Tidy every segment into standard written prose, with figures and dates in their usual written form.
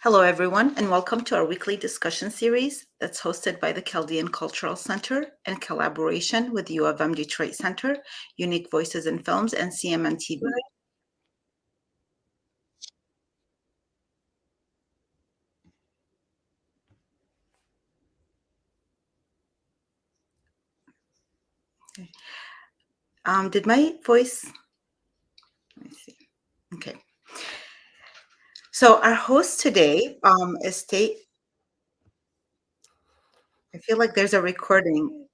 Hello, everyone, and welcome to our weekly discussion series that's hosted by the Chaldean Cultural Center in collaboration with U of M Detroit Center, Unique Voices in Films, and CMN TV. Did my voice? Let me see. Okay. So our host today is Tate. I feel like there's a recording.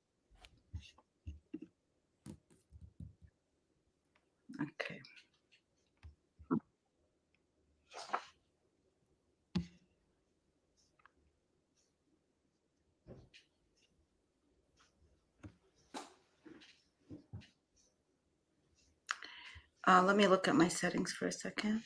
Okay. Let me look at my settings for a second.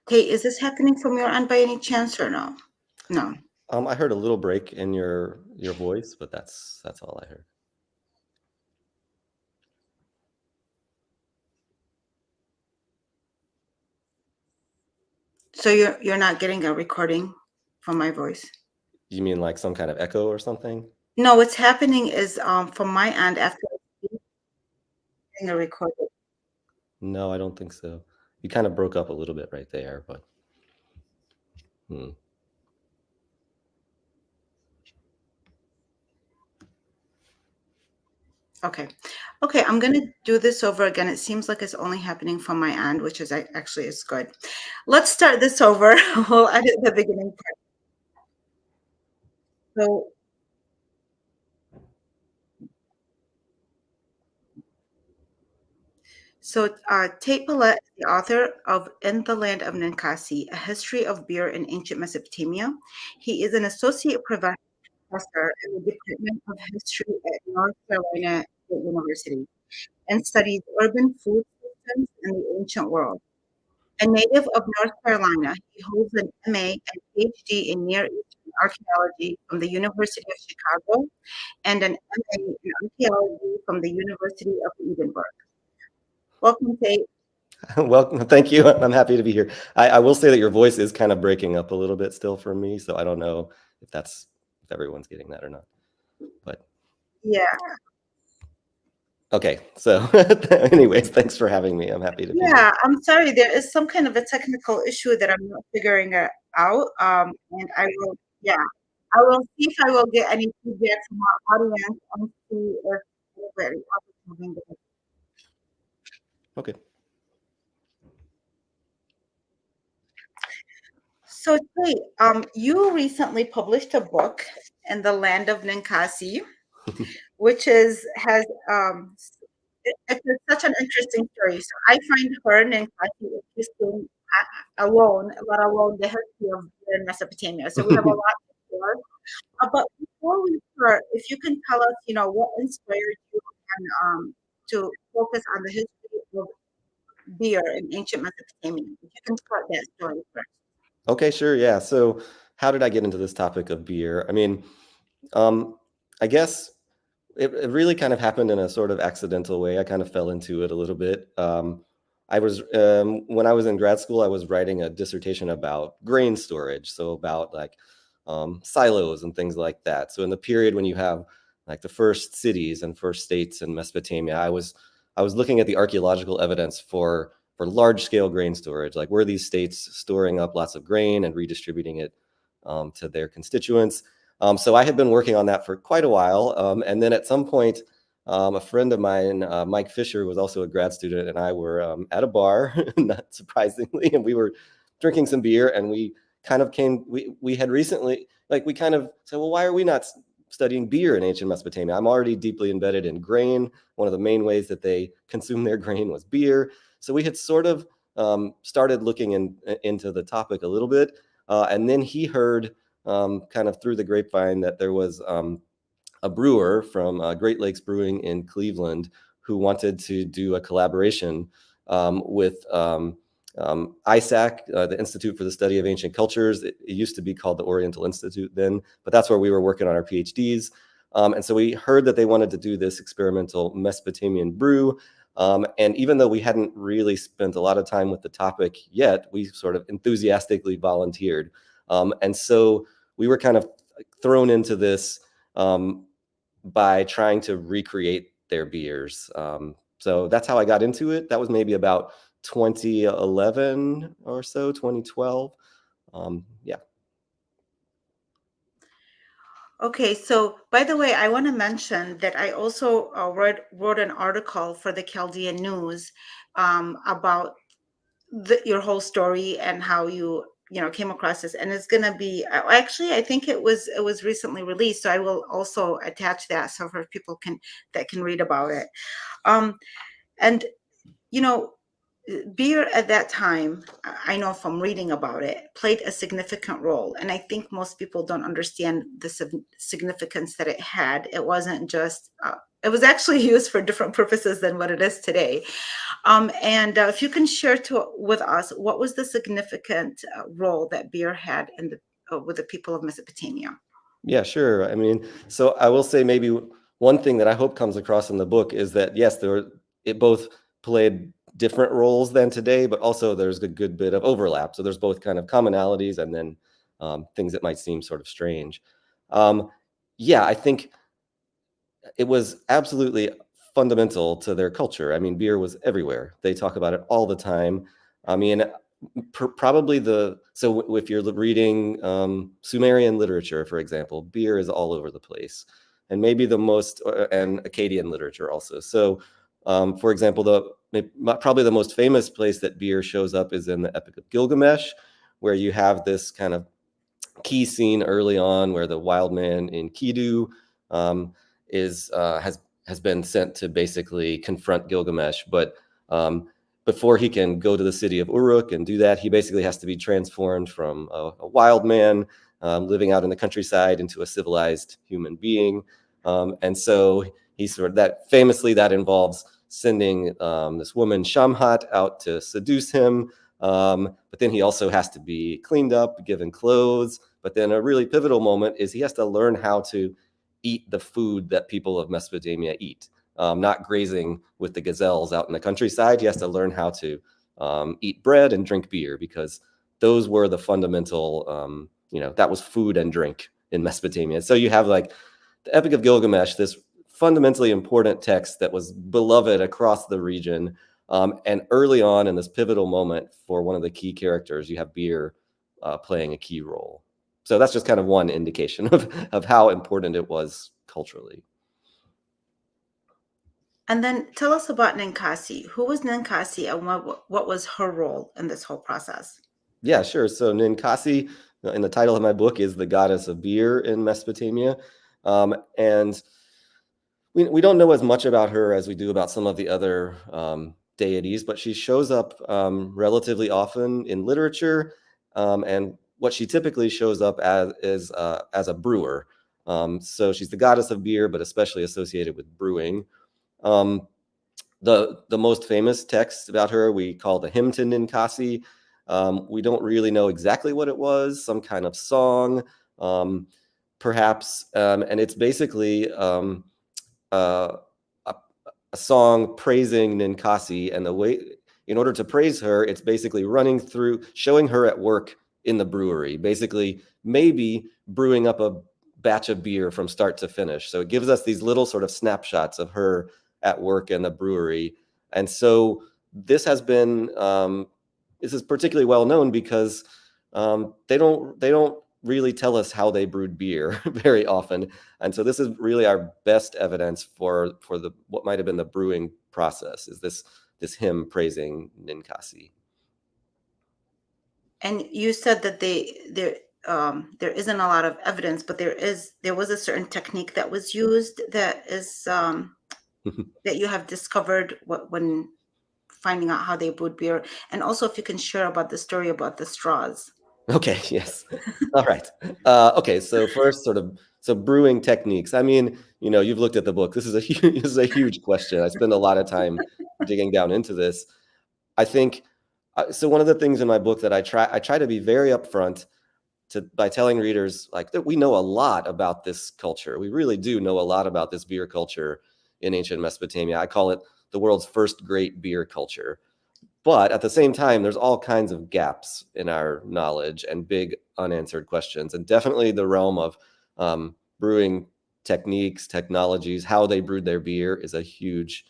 Tate, is this happening from your end by any chance or no? No. I heard a little break in your voice, but that's all I heard. So you're not getting a recording from my voice? You mean like some kind of echo or something? No, what's happening is from my end after getting a recording. No, I don't think so. You kind of broke up a little bit right there, but Okay, I'm gonna do this over again. It seems like it's only happening from my end, which is actually is good. Let's start this over. We'll edit the beginning part. So Tate Paulette is the author of In the Land of Ninkasi, A History of Beer in Ancient Mesopotamia. He is an associate professor in the Department of History at North Carolina State University and studies urban food systems in the ancient world. A native of North Carolina, he holds an MA and PhD in Near Eastern archaeology from the University of Chicago and an MA in archaeology from the University of Edinburgh. Welcome, Tate. Well, thank you. I'm happy to be here. I will say that your voice is kind of breaking up a little bit still for me, so I don't know if everyone's getting that or not. But yeah. Okay, so anyways, thanks for having me. I'm happy to be here. Yeah, I'm sorry. There is some kind of a technical issue that I'm not figuring out. And I will see if I will get any feedback from our audience and see if anybody else is having it. Okay. So, Tate, you recently published a book in the Land of Ninkasi, which has it's such an interesting story. So I find her Ninkasi interesting alone, let alone the history of Mesopotamia. So we have a lot to explore. But before we start, if you can tell us, what inspired you and to focus on the history of beer in ancient Mesopotamia. If you can start that story first. Okay, sure. Yeah. So how did I get into this topic of beer? I mean, I guess it really kind of happened in a sort of accidental way. I kind of fell into it a little bit. I was when I was in grad school, I was writing a dissertation about grain storage, so about like silos and things like that. So in the period when you have like the first cities and first states in Mesopotamia, I was looking at the archaeological evidence for large scale grain storage. Like, were these states storing up lots of grain and redistributing it to their constituents? So I had been working on that for quite a while. And then at some point, a friend of mine, Mike Fisher, was also a grad student, and I were at a bar, not surprisingly, and we were drinking some beer, and we kind of came, we had recently, like, we kind of said, well, why are we not studying beer in ancient Mesopotamia? I'm already deeply embedded in grain. One of the main ways that they consumed their grain was beer. So we had sort of started looking into the topic a little bit. And then he heard kind of through the grapevine that there was a brewer from Great Lakes Brewing in Cleveland who wanted to do a collaboration with ISAC, the Institute for the Study of Ancient Cultures. It used to be called the Oriental Institute then, but that's where we were working on our PhDs. And so we heard that they wanted to do this experimental Mesopotamian brew. And even though we hadn't really spent a lot of time with the topic yet, we sort of enthusiastically volunteered. And so we were kind of thrown into this by trying to recreate their beers. So that's how I got into it. That was maybe about 2011 or so, 2012. Yeah. Okay, so by the way, I want to mention that I also wrote an article for the Chaldean News about your whole story and how you came across this, and it's going to be actually I think it was recently released, so I will also attach that so for people can read about it. And you know beer at that time, I know from reading about it, played a significant role. And I think most people don't understand the significance that it had. It wasn't just, it was actually used for different purposes than what it is today. And if you can share with us, what was the significant role that beer had with the people of Mesopotamia? Yeah, sure. I mean, so I will say maybe one thing that I hope comes across in the book is that yes, it both played different roles than today, but also there's a good bit of overlap. So there's both kind of commonalities and then things that might seem sort of strange. Yeah, I think it was absolutely fundamental to their culture. I mean, beer was everywhere. They talk about it all the time. I mean, probably if you're reading Sumerian literature, for example, beer is all over the place, and maybe the most and Akkadian literature also. So, for example, probably the most famous place that beer shows up is in the Epic of Gilgamesh, where you have this kind of key scene early on where the wild man in Kidu is has been sent to basically confront Gilgamesh, but before he can go to the city of Uruk and do that, he basically has to be transformed from a wild man living out in the countryside into a civilized human being. And so he's sort of that involves sending this woman Shamhat out to seduce him. But then he also has to be cleaned up, given clothes. But then a really pivotal moment is he has to learn how to eat the food that people of Mesopotamia eat. Not grazing with the gazelles out in the countryside. He has to learn how to eat bread and drink beer, because those were the fundamental, that was food and drink in Mesopotamia. So you have like the Epic of Gilgamesh, this fundamentally important text that was beloved across the region. And early on in this pivotal moment for one of the key characters, you have beer playing a key role. So that's just kind of one indication of how important it was culturally. And then tell us about Ninkasi. Who was Ninkasi and what was her role in this whole process? Yeah, sure. So Ninkasi, in the title of my book, is the goddess of beer in Mesopotamia. And we don't know as much about her as we do about some of the other deities, but she shows up relatively often in literature. And what she typically shows up as is as a brewer. So she's the goddess of beer, but especially associated with brewing. The most famous text about her we call the Hymn to Ninkasi. We don't really know exactly what it was, some kind of song, perhaps. And it's basically a, a song praising Ninkasi. And in order to praise her, it's basically running through, showing her at work in the brewery, basically maybe brewing up a batch of beer from start to finish. So it gives us these little sort of snapshots of her at work in the brewery. And so this has been this is particularly well known because they don't really tell us how they brewed beer very often, and so this is really our best evidence for the what might have been the brewing process, is this hymn praising Ninkasi. And you said that there isn't a lot of evidence, but there was a certain technique that was used that you have discovered when finding out how they brewed beer, and also if you can share about the story about the straws. Okay, yes. All right. Okay, so first, so brewing techniques. I mean, you've looked at the book. This is a huge, this is a huge question. I spend a lot of time digging down into this. I think so. One of the things in my book that I try to be very upfront by telling readers like that we know a lot about this culture. We really do know a lot about this beer culture in ancient Mesopotamia. I call it the world's first great beer culture. But at the same time, there's all kinds of gaps in our knowledge and big unanswered questions. And definitely the realm of brewing techniques, technologies, how they brewed their beer is a huge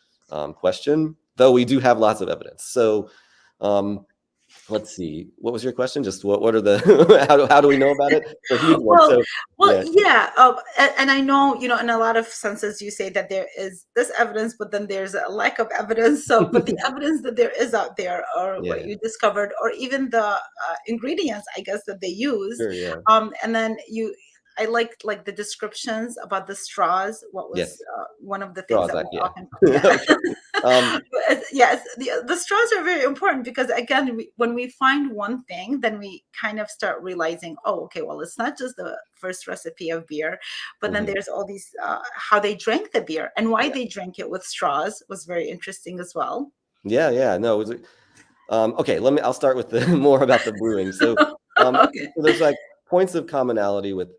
question, though we do have lots of evidence. So um, let's see. What was your question? Just what are the how do we know about it? It's a huge one. Well, So yeah, yeah, and I know, in a lot of senses, you say that there is this evidence, but then there's a lack of evidence. So, but the evidence that there is out there, or what yeah, you discovered, or even the ingredients, I guess, that they used, sure, yeah, and then I like the descriptions about the straws. What was yes, one of the things straws. that was Yeah, often, yeah. okay. Yes, the straws are very important because again, when we find one thing, then we kind of start realizing, oh, okay, well, it's not just the first recipe of beer, but then Mhm, there's all these how they drank the beer and why yeah, they drank it with straws was very interesting as well. yeah, yeah. No, it was. Okay, I'll start with the more about the brewing. So, Okay. so there's like points of commonality with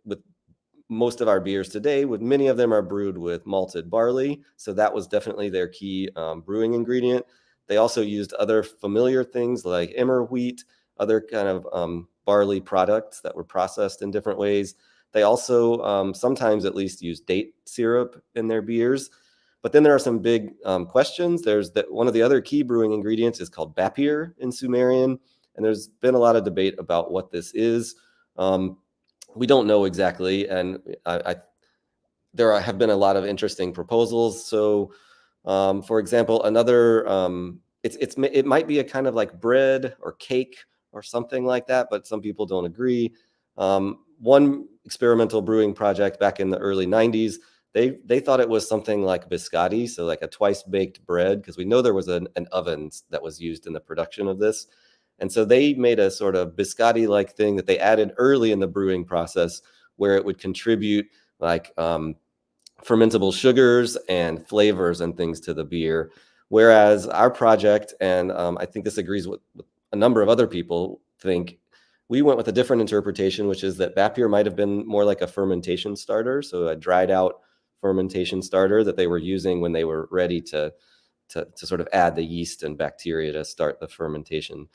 most of our beers today. With many of them are brewed with malted barley, so that was definitely their key brewing ingredient. They also used other familiar things like emmer wheat, other kind of barley products that were processed in different ways. They also sometimes at least use date syrup in their beers. But then there are some big questions. There's that one of the other key brewing ingredients is called bapir in Sumerian, and there's been a lot of debate about what this is. Um, we don't know exactly, and have been a lot of interesting proposals. So, for example, another it might be a kind of like bread or cake or something like that, but some people don't agree. One experimental brewing project back in the early '90s, they thought it was something like biscotti, so like a twice baked bread, because we know there was an oven that was used in the production of this. And so they made a sort of biscotti like thing that they added early in the brewing process where it would contribute like fermentable sugars and flavors and things to the beer. Whereas our project, and I think this agrees with a number of other people, think we went with a different interpretation, which is that Bapir might have been more like a fermentation starter, so a dried out fermentation starter that they were using when they were ready to sort of add the yeast and bacteria to start the fermentation.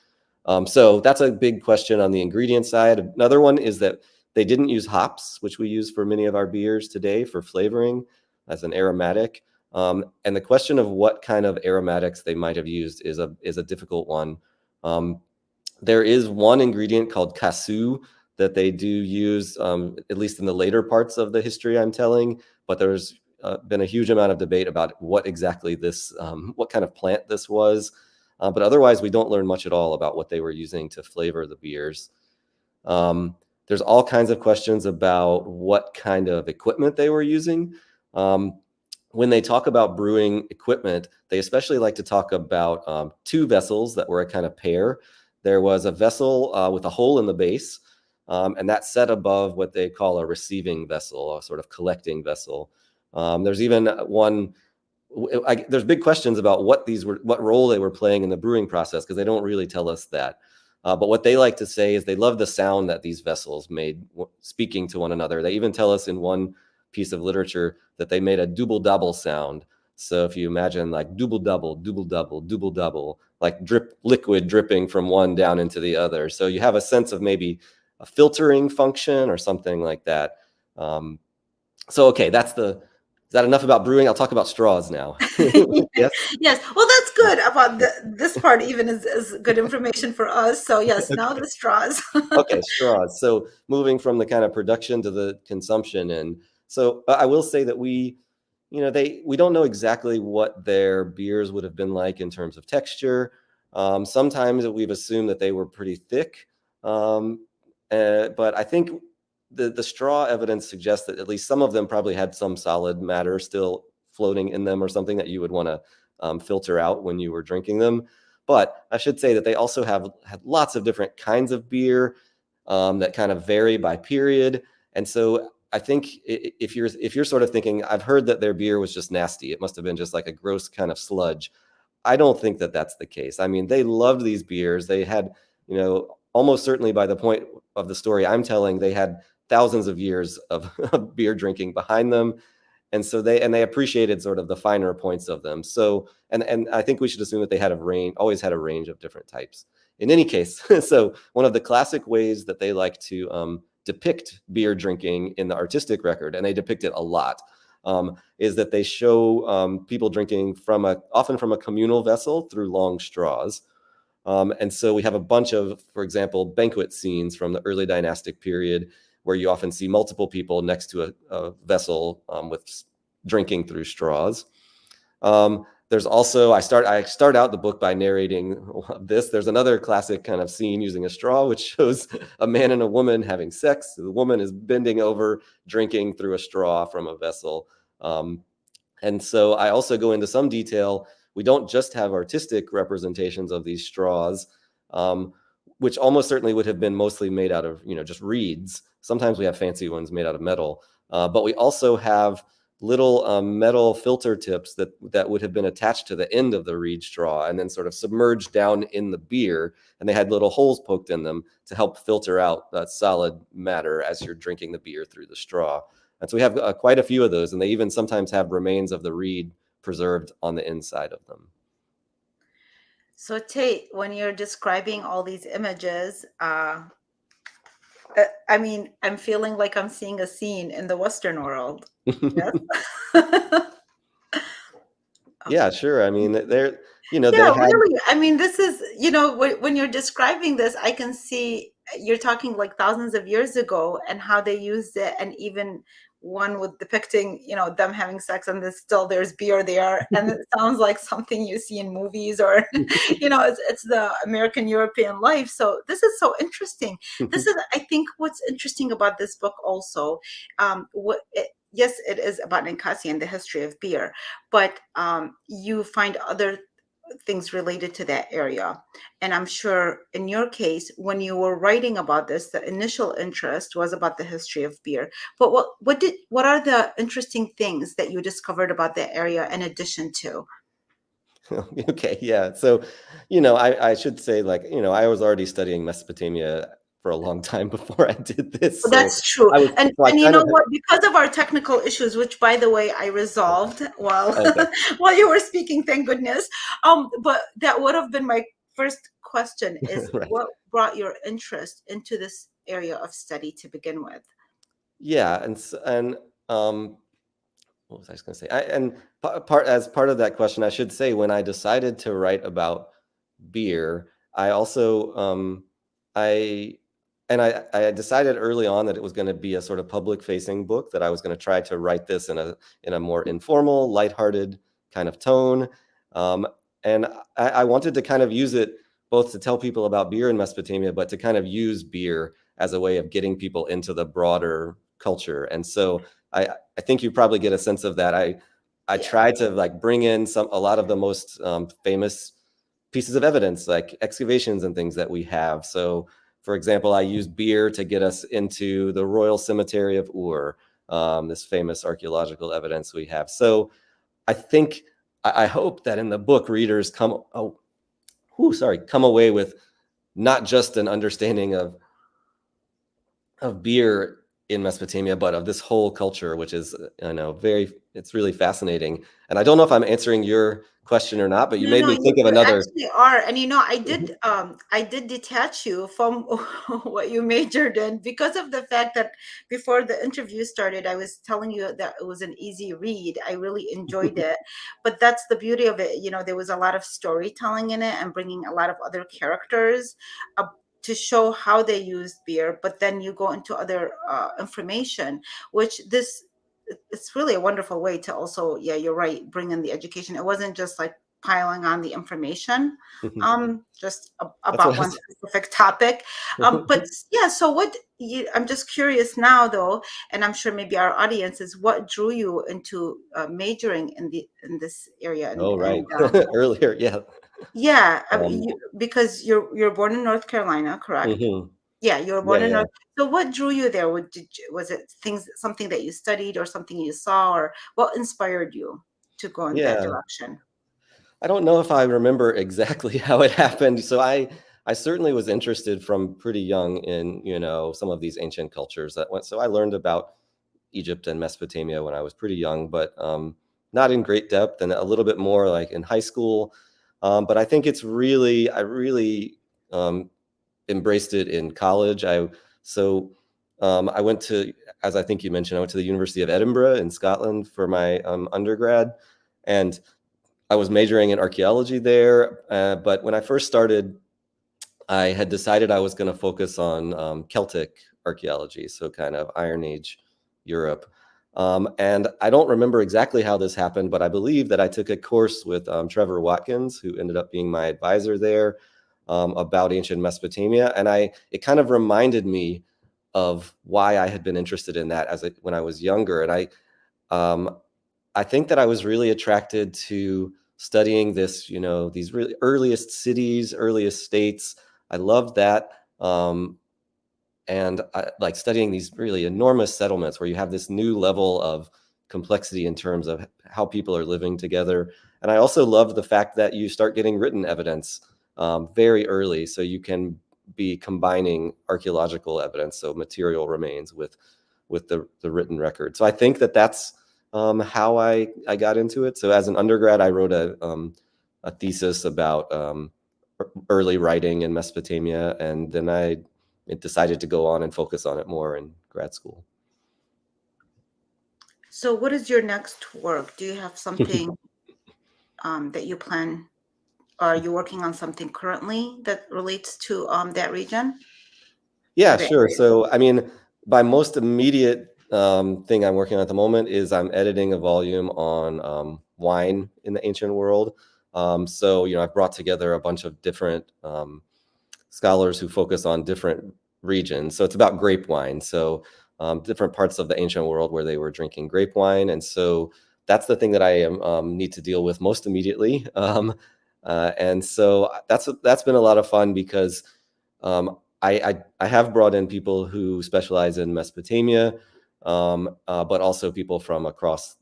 So that's a big question on the ingredient side. Another one is that they didn't use hops, which we use for many of our beers today for flavoring as an aromatic. And the question of what kind of aromatics they might have used is a difficult one. Um, there is one ingredient called kasu that they do use, at least in the later parts of the history I'm telling, but there's been a huge amount of debate about what exactly what kind of plant this was. But otherwise, we don't learn much at all about what they were using to flavor the beers. Um, there's all kinds of questions about what kind of equipment they were using. Um, when they talk about brewing equipment, they especially like to talk about two vessels that were a kind of pair. There was a vessel with a hole in the base, and that's set above what they call a receiving vessel, a sort of collecting vessel. There's even one. There's big questions about what role they were playing in the brewing process because they don't really tell us that. But what they like to say is they love the sound that these vessels made speaking to one another. They even tell us in one piece of literature that they made a double double sound. So if you imagine like double double, double double, double double, like liquid dripping from one down into the other. So you have a sense of maybe a filtering function or something like that. Um, so okay, is that enough about brewing? I'll talk about straws now. Yes. Yes, well, that's good about this part. Even is good information for us. So yes, now the straws. Okay, straws. So moving from the kind of production to the consumption, and so I will say that we don't know exactly what their beers would have been like in terms of texture. Sometimes we've assumed that they were pretty thick. Um, but I think the straw evidence suggests that at least some of them probably had some solid matter still floating in them or something that you would want to filter out when you were drinking them. But I should say that they also have had lots of different kinds of beer that kind of vary by period. And so I think if you're sort of thinking, I've heard that their beer was just nasty, it must have been just like a gross kind of sludge. I don't think that that's the case. I mean, they loved these beers. They had, almost certainly by the point of the story I'm telling, they had thousands of years of, of beer drinking behind them, and so they appreciated sort of the finer points of them. So and I think we should assume that they had always had a range of different types. In any case, so one of the classic ways that they like to depict beer drinking in the artistic record, and they depict it a lot, is that they show people drinking often from a communal vessel through long straws. And so we have a bunch of, for example, banquet scenes from the early dynastic period where you often see multiple people next to a vessel with drinking through straws. There's also, I start out the book by narrating this. There's another classic kind of scene using a straw, which shows a man and a woman having sex. The woman is bending over, drinking through a straw from a vessel. And so I also go into some detail. We don't just have artistic representations of these straws, which almost certainly would have been mostly made out of, just reeds. Sometimes we have fancy ones made out of metal, but we also have little metal filter tips that would have been attached to the end of the reed straw and then sort of submerged down in the beer. And they had little holes poked in them to help filter out that solid matter as you're drinking the beer through the straw. And so we have quite a few of those, and they even sometimes have remains of the reed preserved on the inside of them. So Tate, when you're describing all these images, I mean, I'm feeling like I'm seeing a scene in the Western world. Yes. Yeah, sure. I mean, they're, they Yeah, had. really. I mean, this is, when you're describing this, I can see you're talking like thousands of years ago and how they used it, and even one with depicting, them having sex, and there's beer there, and it sounds like something you see in movies, or it's the American European life. So this is so interesting. This is, I think, what's interesting about this book also. Yes, it is about Ninkasi and the history of beer, but you find other things related to that area. And I'm sure in your case, when you were writing about this, the initial interest was about the history of beer. But what are the interesting things that you discovered about that area in addition to? Okay, yeah. So, I should say, like, I was already studying Mesopotamia for a long time before I did this. So That's true. I was, And so I and you kind know of, what? Because of our technical issues, which by the way I resolved while okay. while you were speaking, thank goodness. But that would have been my first question is Right. what brought your interest into this area of study to begin with? Yeah, and what was I just going to say? And part of that question, I should say, when I decided to write about beer, I also I I decided early on that it was going to be a sort of public facing book, that I was going to try to write this in a more informal, lighthearted kind of tone. Um, and I wanted to kind of use it both to tell people about beer in Mesopotamia, but to kind of use beer as a way of getting people into the broader culture. And so I think you probably get a sense of that. I Yeah. tried to like bring in a lot of the most famous pieces of evidence, like excavations and things that we have. So, for example, I used beer to get us into the Royal Cemetery of Ur, this famous archaeological evidence we have. So, I think I hope that in the book, readers come away with not just an understanding of beer in Mesopotamia, but of this whole culture, which is, it's really fascinating. And I don't know if I'm answering your question or not, but you No, made no, me think of you another. actually are. And Mhm. I did detach you from what you majored in because of the fact that before the interview started, I was telling you that it was an easy read. I really enjoyed it. But that's the beauty of it. There was a lot of storytelling in it and bringing a lot of other characters uh, to show how they used beer. But then you go into other information, which it's really a wonderful way to also, yeah, you're right, bring in the education. It wasn't just like piling on the information, just That's about what I one was. specific topic. But yeah, so I'm just curious now though, and I'm sure maybe our audience is, what drew you into majoring in this area, Oh, right. and Earlier, yeah. yeah, I mean, Um, because you're born in North Carolina, correct? mhm. Yeah, you were Yeah, born in yeah. North. So what drew you there? Was it something that you studied or something you saw, or what inspired you to go in that Yeah. direction? I don't know if I remember exactly how it happened. So I certainly was interested from pretty young in, some of these ancient cultures that went. So I learned about Egypt and Mesopotamia when I was pretty young, but not in great depth, and a little bit more like in high school. But I think I really um, embraced it in college. I went to, as I think you mentioned, I went to the University of Edinburgh in Scotland for my undergrad, and I was majoring in archaeology there. But when I first started, I had decided I was going to focus on Celtic archaeology, so kind of Iron Age Europe. And I don't remember exactly how this happened, but I believe that I took a course with Trevor Watkins, who ended up being my advisor there, about ancient Mesopotamia, and it kind of reminded me of why I had been interested in that when I was younger, and um, I think that I was really attracted to studying these really earliest cities, earliest states. I loved that. And I like studying these really enormous settlements where you have this new level of complexity in terms of how people are living together. And I also love the fact that you start getting written evidence very early, so you can be combining archaeological evidence, so material remains, with the written record. So I think that's how I got into it. So as an undergrad, I wrote a thesis about early writing in Mesopotamia, and then I decided to go on and focus on it more in grad school. So what is your next work? Do you have something that you plan? Are you working on something currently that relates to that region or Yeah, the sure. area? So, I mean, my most immediate thing I'm working on at the moment is I'm editing a volume on wine in the ancient world. So, I've brought together a bunch of different scholars who focus on different regions. So it's about grape wine. So different parts of the ancient world where they were drinking grape wine, and so that's the thing that I need to deal with most immediately. And so that's been a lot of fun because I have brought in people who specialize in Mesopotamia, but also people from across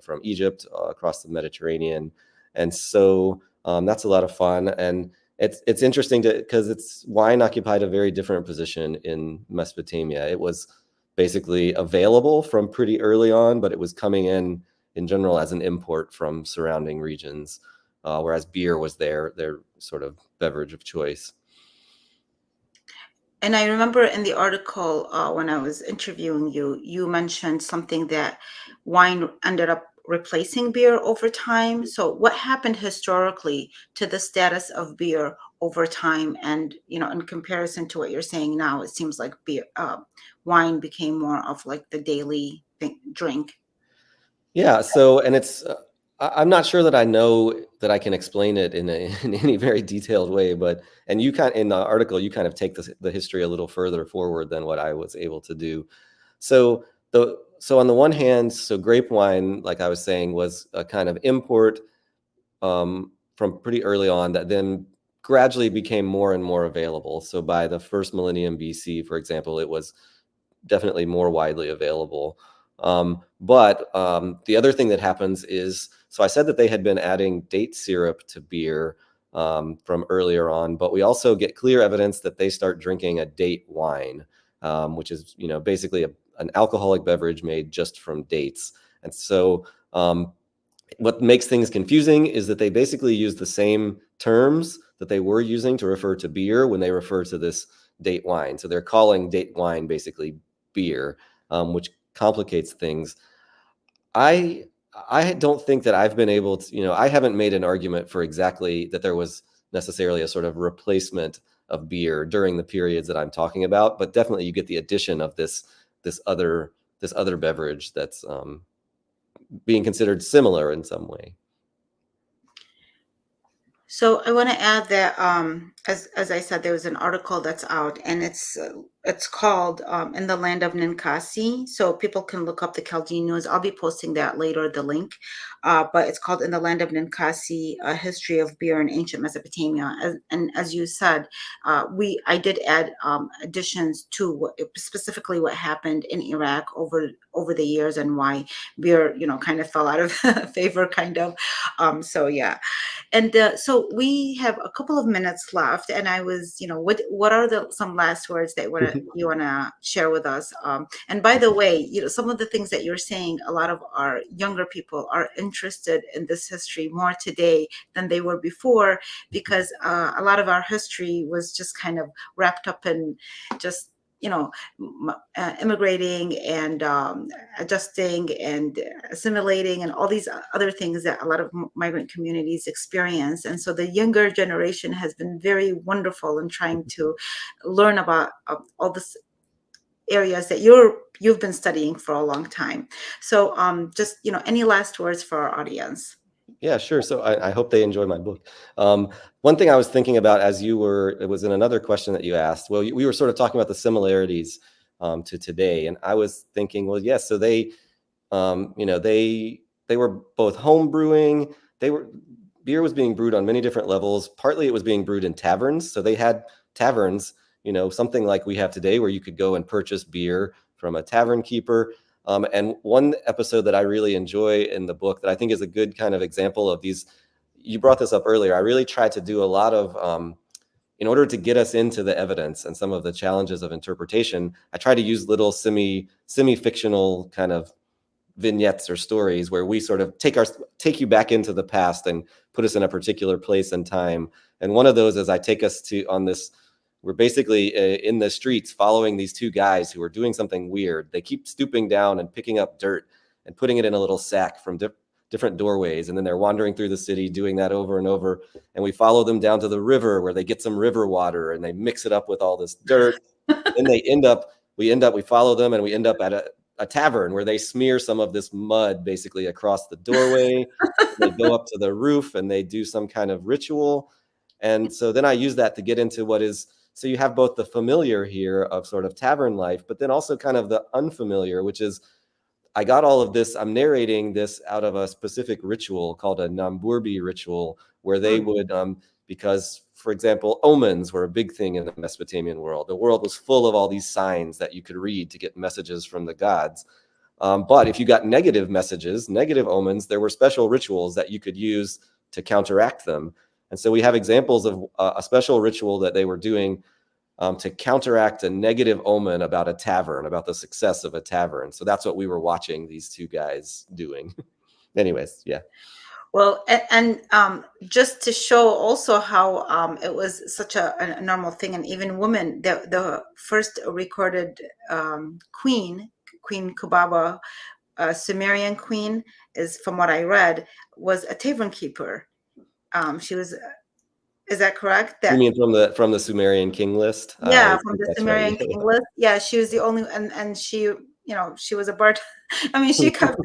from Egypt, across the Mediterranean, and so that's a lot of fun. And it's interesting because wine occupied a very different position in Mesopotamia. It was basically available from pretty early on, but it was coming in general as an import from surrounding regions, whereas beer was their sort of beverage of choice. And I remember in the article when I was interviewing you, you mentioned something that wine ended up replacing beer over time. So what happened historically to the status of beer over time? And, in comparison to what you're saying now, it seems like wine became more of like the daily drink. Yeah. So, and I'm not sure that I know that I can explain it in any very detailed way, but, and in the article, you kind of take the history a little further forward than what I was able to do. So so on the one hand, so grape wine, like I was saying, was a kind of import from pretty early on that then gradually became more and more available. So by the first millennium BC, for example, it was definitely more widely available. But the other thing that happens is, so I said that they had been adding date syrup to beer from earlier on, but we also get clear evidence that they start drinking a date wine, which is basically an alcoholic beverage made just from dates. And so what makes things confusing is that they basically use the same terms that they were using to refer to beer when they refer to this date wine. So they're calling date wine basically beer, which complicates things. I I don't think that I've been able to, I haven't made an argument for exactly that there was necessarily a sort of replacement of beer during the periods that I'm talking about, but definitely you get the addition of this other this other beverage that's being considered similar in some way. So I want to add that, as I said, there was an article that's out, and it's called "In the Land of Ninkasi." So people can look up the Chaldean news. I'll be posting that later, the link. But it's called "In the Land of Ninkasi: A History of Beer in Ancient Mesopotamia." And as you said, I did add additions to specifically what happened in Iraq over the years, and why beer, kind of fell out of favor, kind of. So yeah. And so we have a couple of minutes left, and I was, what are some last words that you wanna share with us? And by the way, some of the things that you're saying, a lot of our younger people are interested in this history more today than they were before, because a lot of our history was just kind of wrapped up in just immigrating and adjusting and assimilating and all these other things that a lot of migrant communities experience. And so the younger generation has been very wonderful in trying to learn about all this areas that you've been studying for a long time. So just any last words for our audience? Yeah, sure. So I hope they enjoy my book. One thing I was thinking about it was in another question that you asked. Well, we were sort of talking about the similarities to today, and I was thinking, well, yes. So they were both home brewing. Beer was being brewed on many different levels. Partly it was being brewed in taverns. So they had taverns, something like we have today, where you could go and purchase beer from a tavern keeper. And one episode that I really enjoy in the book that I think is a good kind of example of these, you brought this up earlier. I really tried to do a lot of, in order to get us into the evidence and some of the challenges of interpretation, I try to use little semi-fictional kind of vignettes or stories where we sort of take you back into the past and put us in a particular place and time. And one of those is I take us on this. We're basically in the streets following these two guys who are doing something weird. They keep stooping down and picking up dirt and putting it in a little sack from different doorways. And then they're wandering through the city doing that over and over. And we follow them down to the river where they get some river water and they mix it up with all this dirt. Then we follow them and we end up at a tavern where they smear some of this mud basically across the doorway. They go up to the roof and they do some kind of ritual. And so then I use that to get into so you have both the familiar here of sort of tavern life, but then also kind of the unfamiliar, which is I got all of this. I'm narrating this out of a specific ritual called a Namburbi ritual, where they would, because, for example, omens were a big thing in the Mesopotamian world. The world was full of all these signs that you could read to get messages from the gods. But if you got negative messages, negative omens, there were special rituals that you could use to counteract them. And so we have examples of a special ritual that they were doing to counteract a negative omen about a tavern, about the success of a tavern. So that's what we were watching these two guys doing. Anyways, yeah. Well, and just to show also how it was such a normal thing, and even women, the first recorded Queen Kubaba, Sumerian queen, is, from what I read, was a tavern keeper. She was. Is that correct? You mean from the Sumerian king list? Yeah, I from think the that's right. Sumerian king list. Yeah, she was the only, and she, she was a bard. I mean, she kept,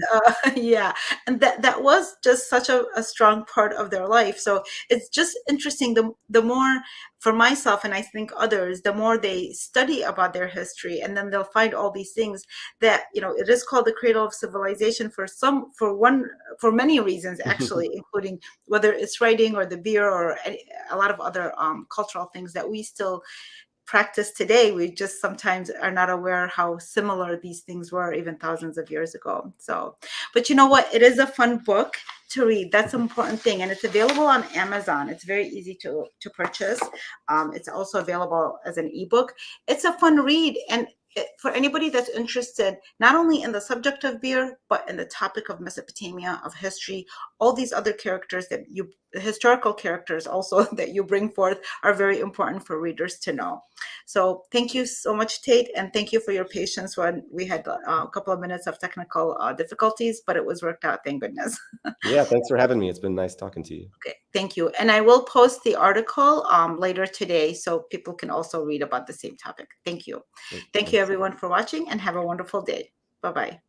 yeah, and that was just such a strong part of their life. So it's just interesting. The more, for myself, and I think others, the more they study about their history, and then they'll find all these things that, it is called the cradle of civilization for many reasons, actually, including whether it's writing or the beer or a lot of other cultural things that we still practice today. We just sometimes are not aware how similar these things were even thousands of years ago. So, but you know what? It is a fun book to read. That's an important thing. And it's available on Amazon. It's very easy to purchase. It's also available as an ebook. It's a fun read. And for anybody that's interested, not only in the subject of beer, but in the topic of Mesopotamia, of history, all these other characters historical characters also that you bring forth are very important for readers to know. So thank you so much, Tate, and thank you for your patience when we had a couple of minutes of technical difficulties, but it was worked out, thank goodness. Yeah, thanks for having me. It's been nice talking to you. Okay, thank you. And I will post the article later today so people can also read about the same topic. Thank you. Great, Thank you, thanks. everyone, for watching, and have a wonderful day. Bye-bye.